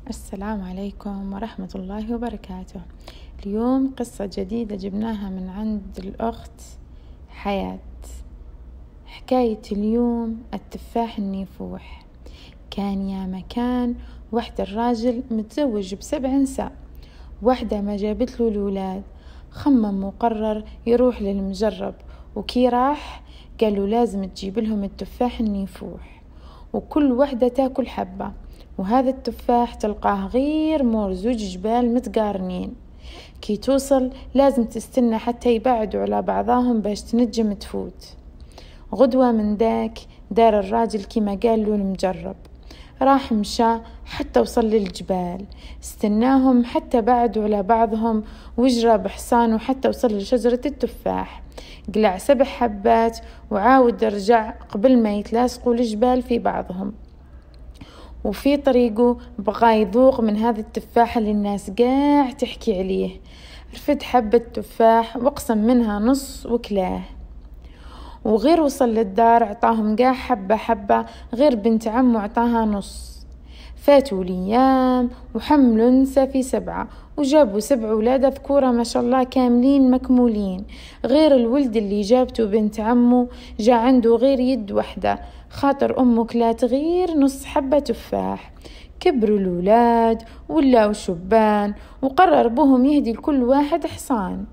السلام عليكم ورحمة الله وبركاته. اليوم قصة جديدة جبناها من عند الأخت حياة. حكاية اليوم التفاح النيفوح. كان يا مكان واحدة الراجل متزوج ب7 نساء، واحدة ما جابت له الأولاد، خمم وقرر يروح للمجرب، وكي راح قالوا لازم تجيب لهم التفاح النيفوح، وكل واحدة تاكل حبة، وهذا التفاح تلقاه غير مور 2 جبال متقارنين. كي توصل لازم تستنى حتى يبعدوا على بعضهم باش تنجم تفوت. غدوة من داك دار الراجل كما قال له المجرب، راح مشى حتى وصل للجبال، استناهم حتى بعدوا على بعضهم، وجرى بحصانه حتى وصل لشجرة التفاح، قلع 7 حبات وعاود رجع قبل ما يتلاصقوا الجبال في بعضهم. وفي طريقه بغى يذوق من هذا التفاح اللي الناس قاع تحكي عليه، رفد حبة تفاح وقسم منها نص وكلاه، وغير وصل للدار عطاهم قاع حبة حبة، غير بنت عمه عطاها نص. فاتوا الأيام وحملوا نسا في 7، وجابوا 7 أولاد ذكورة ما شاء الله كاملين مكمولين، غير الولد اللي جابته بنت عمه جا عنده غير يد واحدة، خاطر أمه كلات غير نص حبة تفاح. كبروا الأولاد ولاو شبان، وقرر بهم يهدي لكل واحد حصان،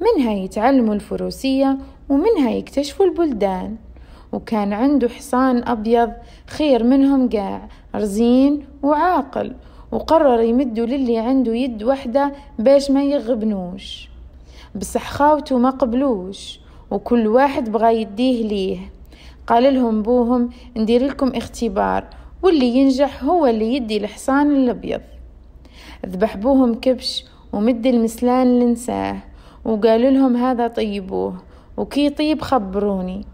منها يتعلموا الفروسية ومنها يكتشفوا البلدان. وكان عنده حصان أبيض خير منهم قاع، رزين وعاقل، وقرر يمدوا للي عنده يد واحدة باش ما يغبنوش، بصح خاوته ما قبلوش، وكل واحد بغى يديه ليه. قال لهم بوهم ندير لكم اختبار، واللي ينجح هو اللي يدي الحصان الأبيض. ذبح بوهم كبش ومد المسلان لنساه، وقالوا لهم هذا طيبوه، وكي طيب خبروني.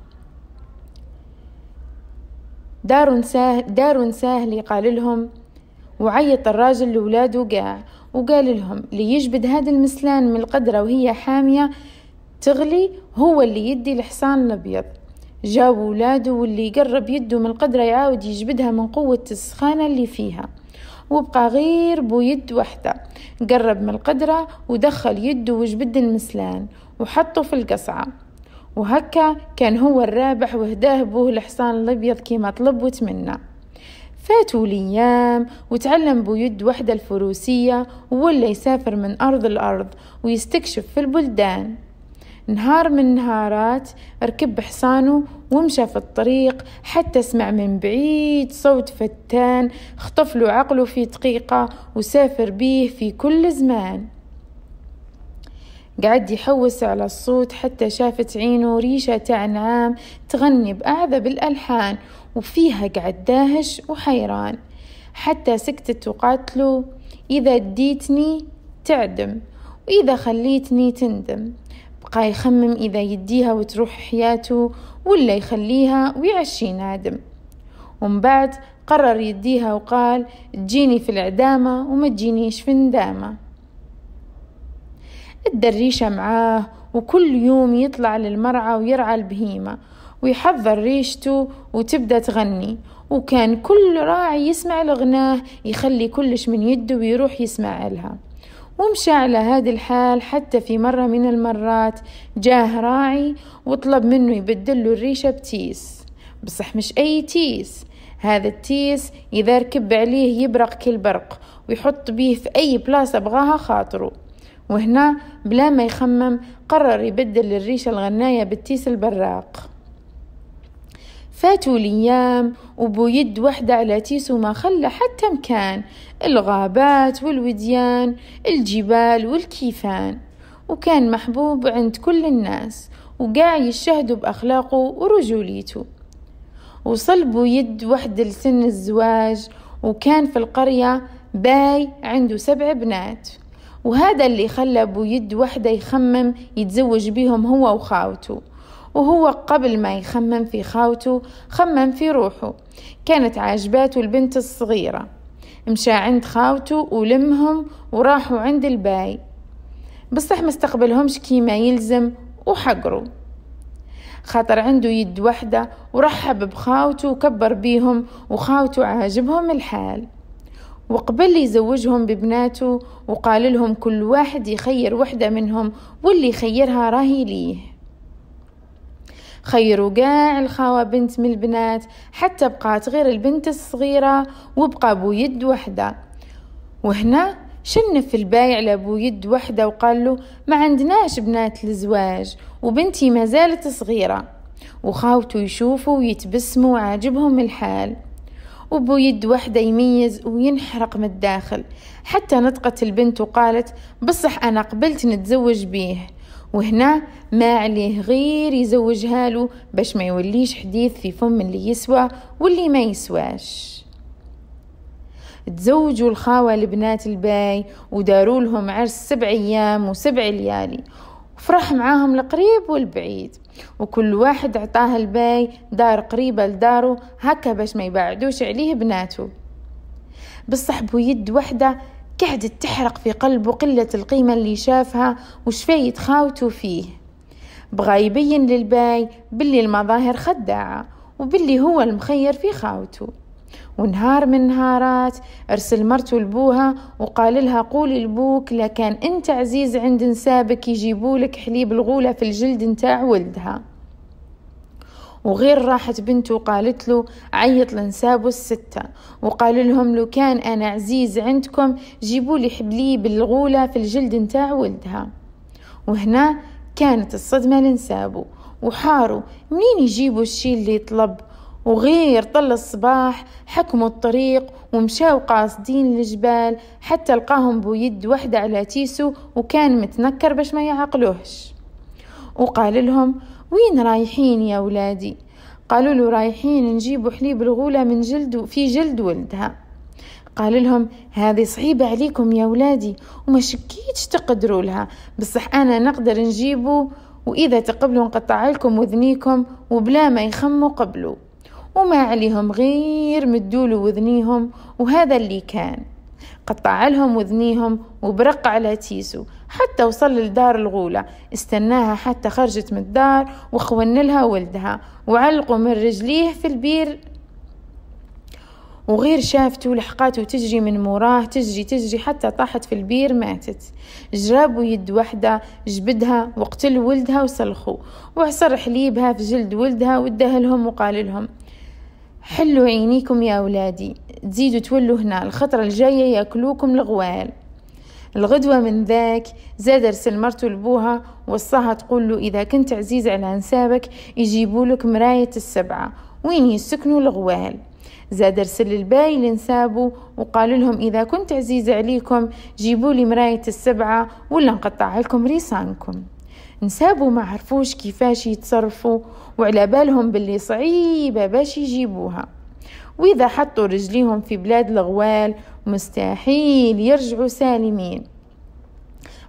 داروا نساه اللي قال لهم، وعيط الراجل لولاده قاع، وقال لهم اللي يجبد هذا المسلان من القدرة وهي حامية تغلي هو اللي يدي الحصان الأبيض. جاوا ولاده، واللي يقرب يده من القدرة يعاود يجبدها من قوة السخانة اللي فيها، وبقى غير بو يد واحدة، قرب من القدرة ودخل يده وجبد المسلان وحطه في القصعة، وهكا كان هو الرابح، وهداه بوه الحصان الأبيض كما طلب وتمنى. فاتوا الأيام وتعلم بو يد واحدة الفروسية، وولا يسافر من أرض الأرض ويستكشف في البلدان. نهار من نهارات ركب حصانه ومشى في الطريق، حتى سمع من بعيد صوت فتان خطف له عقله في دقيقة، وسافر بيه في كل زمان. قعد يحوس على الصوت حتى شافت عينه ريشة تاع نعام تغني بأعذب الألحان، وفيها قعد داهش وحيران، حتى سكتت وقالت له إذا اديتني تعدم، وإذا خليتني تندم. بقى يخمم إذا يديها وتروح حياته ولا يخليها ويعشي نادم. ومن بعد قرر يديها وقال تجيني في العدامة وما تجينيش في ندامة. الدريشة معاه، وكل يوم يطلع للمرعى ويرعى البهيمة ويحضر ريشته وتبدأ تغني، وكان كل راعي يسمع لغناه يخلي كلش من يده ويروح يسمع لها. ومشى على هذا الحال حتى في مرة من المرات جاه راعي وطلب منه يبدل له الريشة بتيس، بصح مش أي تيس، هذا التيس إذا ركب عليه يبرق كالبرق ويحط بيه في أي بلاصة بغاها خاطره. وهنا بلا ما يخمم قرر يبدل الريشة الغناية بالتيس البراق. فاتوا الأيام وبو يد واحدة على تيس وما خلى حتى مكان، الغابات والوديان، الجبال والكيفان، وكان محبوب عند كل الناس، وقاع يشهدوا بأخلاقه ورجوليته. وصل بو يد واحدة لسن الزواج، وكان في القرية باي عنده 7 بنات، وهذا اللي خلى بو يد واحدة يخمم يتزوج بيهم هو وخاوته. وهو قبل ما يخمم في خاوته خمم في روحه، كانت عاجباته البنت الصغيرة، مشى عند خاوته ولمهم وراحوا عند الباي، بصح ما استقبلهمش كيما يلزم وحقروا، خاطر عنده يد واحدة، ورحب بخاوته وكبر بيهم، وخاوته عاجبهم الحال. وقبل يزوجهم ببناته، وقال لهم كل واحد يخير وحدة منهم، واللي خيرها راهي ليه. خيروا قاع الخاوة بنت من البنات حتى بقات غير البنت الصغيرة، وبقى أبو يد وحدة. وهنا شنف البايع على أبو يد وحدة وقال له ما عندناش بنات للزواج، وبنتي ما زالت صغيرة. وخاوته يشوفوا ويتبسموا عاجبهم الحال. وأبو يد وحدة يميز وينحرق من الداخل، حتى نطقت البنت وقالت بصح أنا قبلت نتزوج بيه. وهنا ما عليه غير يزوجها له باش ما يوليش حديث في فم اللي يسوى واللي ما يسواش. تزوجوا الخاوة لبنات الباي وداروا لهم عرس 7 أيام و7 ليالي، وفرح معاهم القريب والبعيد، وكل واحد عطاه الباي دار قريبة لداره هكا باش ما يبعدوش عليه بناته. بصح أبو يد وحدة قعدت تحرق في قلبه قلة القيمة اللي شافها وشفاية خاوته فيه. بغى يبين للباي باللي المظاهر خداعة وباللي هو المخير في خاوته. ونهار من نهارات أرسل مرته لبوها وقال لها قولي لبوك لكان أنت عزيز عند نسابك يجيبولك حليب الغولة في الجلد نتاع ولدها. وغير راحت بنته وقالت له عيط لنسابه 6 وقال لهم لو كان أنا عزيز عندكم جيبولي حليب الغولة في الجلد نتاع ولدها. وهنا كانت الصدمة لنسابه وحاروا منين يجيبوا الشي اللي يطلب. وغير طل الصباح حكموا الطريق ومشاو قاصدين الجبال حتى لقاهم بو يد وحدة على تيسو وكان متنكر باش ما يعقلوهش. وقال لهم وين رايحين يا ولادي؟ قالوا له رايحين نجيبوا حليب الغولة من جلد في جلد ولدها. قال لهم هذه صعيبة عليكم يا ولادي وما شكيتش تقدروا لها، بصح أنا نقدر نجيبه وإذا تقبلوا نقطع لكم وذنيكم وبلا ما يخموا قبلوا. وما عليهم غير مدولوا وذنيهم، وهذا اللي كان قطع لهم وذنيهم وبرق على تيسو حتى وصل لدار الغولة. استناها حتى خرجت من الدار وخون لها ولدها وعلقوا من رجليه في البير. وغير شافته لحقاته تجري من موراه تجري حتى طاحت في البير ماتت. جرابوا يد وحدة جبدها وقتل ولدها وسلخوا وعصر حليبها في جلد ولدها واداها لهم وقال لهم حلوا عينيكم يا أولادي تزيدوا تولوا هنا الخطرة الجاية يأكلوكم الغوال. الغدوة من ذاك زاد أرسل مرته لبوها وصاها تقول له إذا كنت عزيز على أنسابك يجيبوا لك مراية 7 وين يسكنوا الغوال. زاد أرسل الباي لنسابه وقال لهم إذا كنت عزيز عليكم جيبوا لي مراية 7 ولا نقطع لكم ريسانكم. نسابوا ما عرفوش كيفاش يتصرفوا وعلى بالهم باللي صعيبة باش يجيبوها، وإذا حطوا رجليهم في بلاد الغوال مستحيل يرجعوا سالمين.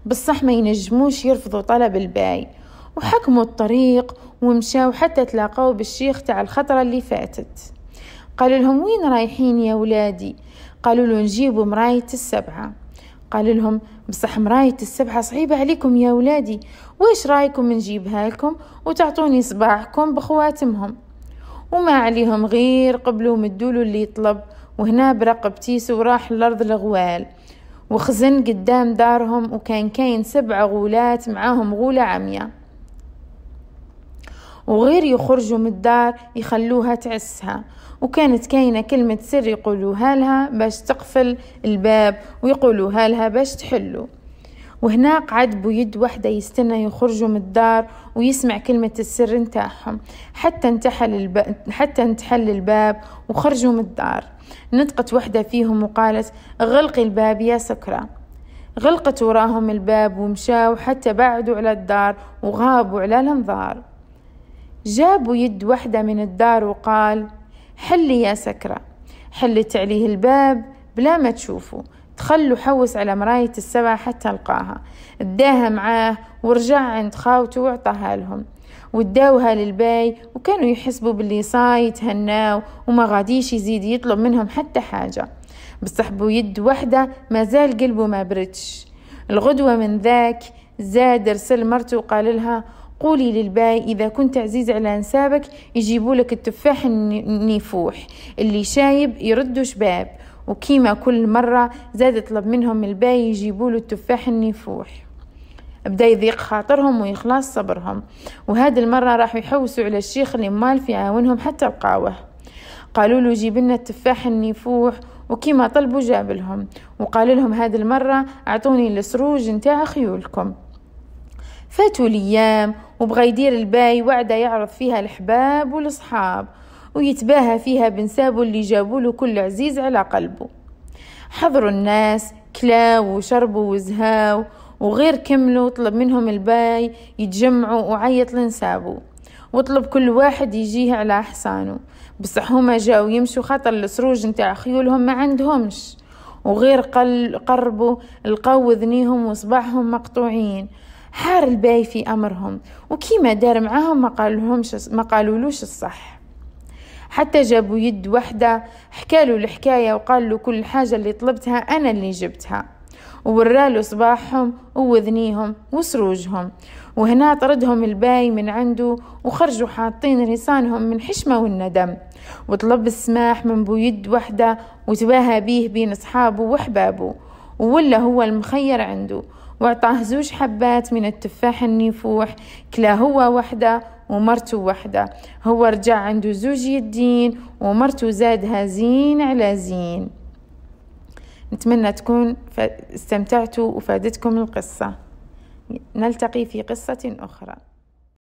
بالصح ما ينجموش يرفضوا طلب الباي. وحكموا الطريق ومشاو حتى تلاقوا بالشيخ تاع الخطرة اللي فاتت. قال لهم وين رايحين يا ولادي؟ قالوا له نجيبوا مراية 7. قال لهم بصح مراية 7 صعيبة عليكم يا ولادي، ويش رايكم نجيبها لكم وتعطوني صباحكم بخواتمهم؟ وما عليهم غير قبلوا مدولوا اللي يطلب. وهنا برقب تيسو وراح الأرض الغوال وخزن قدام دارهم وكان كاين 7 غولات معاهم غولة عمية. وغير يخرجوا من الدار يخلوها تعسها، وكانت كاينة كلمة سر يقولوها لها باش تقفل الباب ويقولوها لها باش تحلو. وهنا قعد بو يد وحدة يستنى يخرجوا من الدار ويسمع كلمة السر نتاعهم حتى انتحل الباب وخرجوا من الدار. نطقت وحدة فيهم وقالت غلقي الباب يا سكرة. غلقت وراهم الباب ومشاو حتى بعدوا على الدار وغابوا على الانظار. جابوا يد وحدة من الدار وقال حلي يا سكرة. حلت عليه الباب بلا ما تشوفوا، تخلوا حوس على مراية 7 حتى لقاها. اداها معاه ورجع عند خاوته وعطاها لهم واداوها للباي، وكانوا يحسبوا باللي صاي تهناو وما غاديش يزيد يطلب منهم حتى حاجة. بصح بو يد وحدة ما زال قلبه ما بردش. الغدوة من ذاك زاد ارسل مرته وقال لها قولي للباي إذا كنت عزيز على أنسابك يجيبوا لك التفاح النيفوح اللي شايب يردوا شباب وكيما كل مرة زاد يطلب منهم الباي يجيبوا له التفاح النيفوح. بدأ يضيق خاطرهم ويخلص صبرهم، وهذه المرة راحوا يحوسوا على الشيخ اللي مالف يعاونهم حتى لقاوه. قالوا له جيب لنا التفاح النيفوح، وكيما طلبوا جاب لهم، وقال لهم هذه المرة اعطوني السروج نتاع خيولكم. فاتوا الايام وبغى يدير الباي وعده يعرض فيها الحباب والاصحاب، ويتباهى فيها بنسابه اللي جابوا له كل عزيز على قلبه. حضروا الناس كلاو وشربوا وزهاو، وغير كملوا طلب منهم الباي يتجمعوا وعيط لنسابه، وطلب كل واحد يجيه على احسانه. بصح هما جاو يمشوا خاطر السروج نتاع خيولهم ما عندهمش، وغير قربوا لقاو وذنيهم وصباحهم مقطوعين. حار الباي في امرهم، وكيما دار معاهم ما قالولوش الصح. حتى جابوا يد وحده حكالوا الحكايه وقال له كل حاجه اللي طلبتها انا اللي جبتها، وورالو صباحهم ووذنيهم وسروجهم. وهنا طردهم الباي من عنده، وخرجوا حاطين رسانهم من حشمه والندم، وطلب السماح من بويد وحده وتباهى بيه بين اصحابه وحبابه، وولا هو المخير عنده، واعطاه 2 حبات من التفاح النيفوح، كلا هو وحده ومرته وحده. هو رجع عنده 2 يدين، ومرته زادها زين على زين. نتمنى تكون استمتعتوا وفادتكم القصة. نلتقي في قصة أخرى.